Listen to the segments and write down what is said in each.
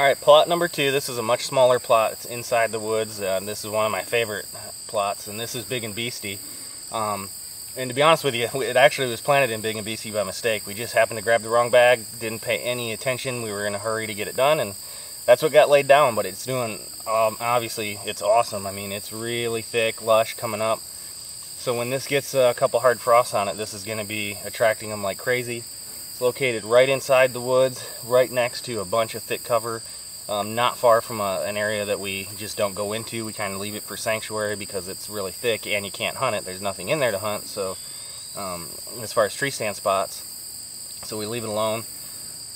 Alright, plot number 2. This is a much smaller plot. It's inside the woods. This is one of my favorite plots, and this is Big and Beastie. And to be honest with you, it actually was planted in Big and Beastie by mistake. We just happened to grab the wrong bag, didn't pay any attention. We were in a hurry to get it done, and that's what got laid down. But it's doing, obviously, it's awesome. I mean, it's really thick, lush, coming up. So when this gets a couple hard frosts on it, this is going to be attracting them like crazy. It's located right inside the woods, right next to a bunch of thick cover, not far from an area that we just don't go into. We kind of leave it for sanctuary because it's really thick and you can't hunt it. There's nothing in there to hunt, so as far as tree stand spots, so we leave it alone.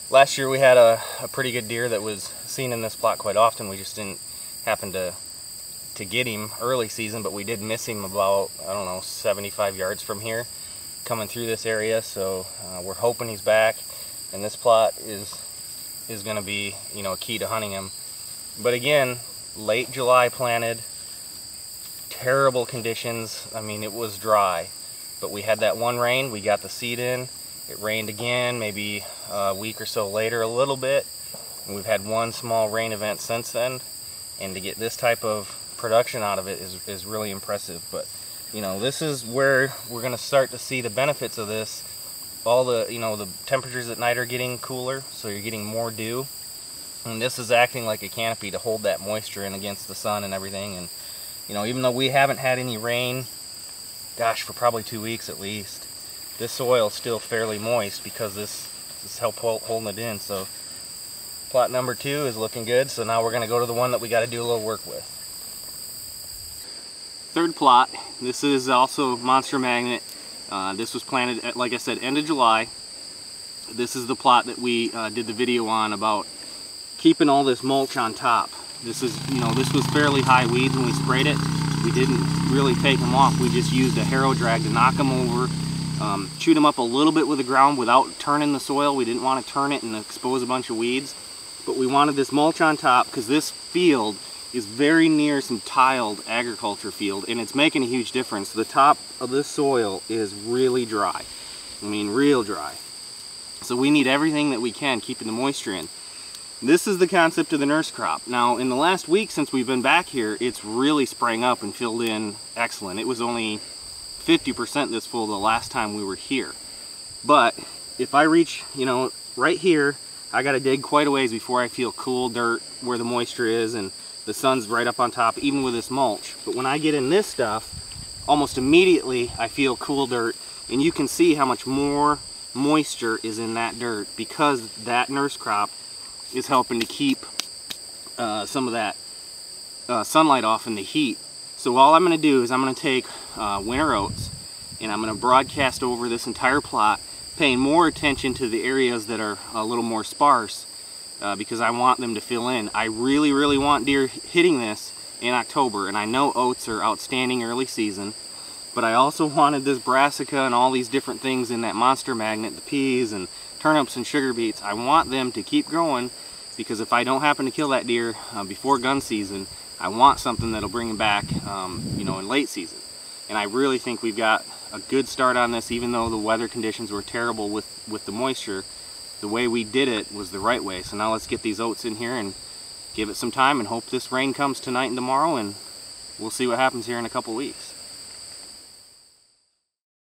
Last year we had a pretty good deer that was seen in this plot quite often. We just didn't happen to get him early season, but we did miss him about, I don't know, 75 yards from here, coming through this area. So we're hoping he's back, and this plot is going to be, you know, a key to hunting him. But again, late July planted, terrible conditions. I mean, it was dry, but we had that one rain, we got the seed in. It rained again maybe a week or so later, a little bit, and we've had one small rain event since then, and to get this type of production out of it is really impressive. But you know, this is where we're going to start to see the benefits of this. All the, you know, the temperatures at night are getting cooler, so you're getting more dew, and this is acting like a canopy to hold that moisture in against the sun and everything. And you know, even though we haven't had any rain, gosh, for probably 2 weeks at least, this soil is still fairly moist because this helped holding it in. So plot number 2 is looking good. So now we're going to go to the one that we got to do a little work with. Third plot. This is also monster magnet. This was planted at, like I said, end of July. This is the plot that we did the video on about keeping all this mulch on top. This is, you know, this was fairly high weeds when we sprayed it. We didn't really take them off. We just used a harrow drag to knock them over, chewed them up a little bit with the ground without turning the soil. We didn't want to turn it and expose a bunch of weeds, but we wanted this mulch on top because this field is very near some tiled agriculture field, and it's making a huge difference. The top of this soil is really dry. I mean, real dry. So we need everything that we can, keeping the moisture in. This is the concept of the nurse crop. Now, in the last week since we've been back here, it's really sprang up and filled in excellent. It was only 50% this full the last time we were here. But if I reach, you know, right here, I gotta dig quite a ways before I feel cool dirt where the moisture is, and the sun's right up on top, even with this mulch. But when I get in this stuff, almost immediately I feel cool dirt, and you can see how much more moisture is in that dirt because that nurse crop is helping to keep some of that sunlight off in the heat. So all I'm going to do is I'm going to take winter oats, and I'm going to broadcast over this entire plot, paying more attention to the areas that are a little more sparse, because I want them to fill in. I really, really want deer hitting this in October, and I know oats are outstanding early season, but I also wanted this brassica and all these different things in that monster magnet, the peas and turnips and sugar beets. I want them to keep growing, because if I don't happen to kill that deer before gun season, I want something that'll bring him back, you know, in late season. And I really think we've got a good start on this, even though the weather conditions were terrible with the moisture. The way we did it was the right way. So now let's get these oats in here and give it some time and hope this rain comes tonight and tomorrow, and we'll see what happens here in a couple weeks.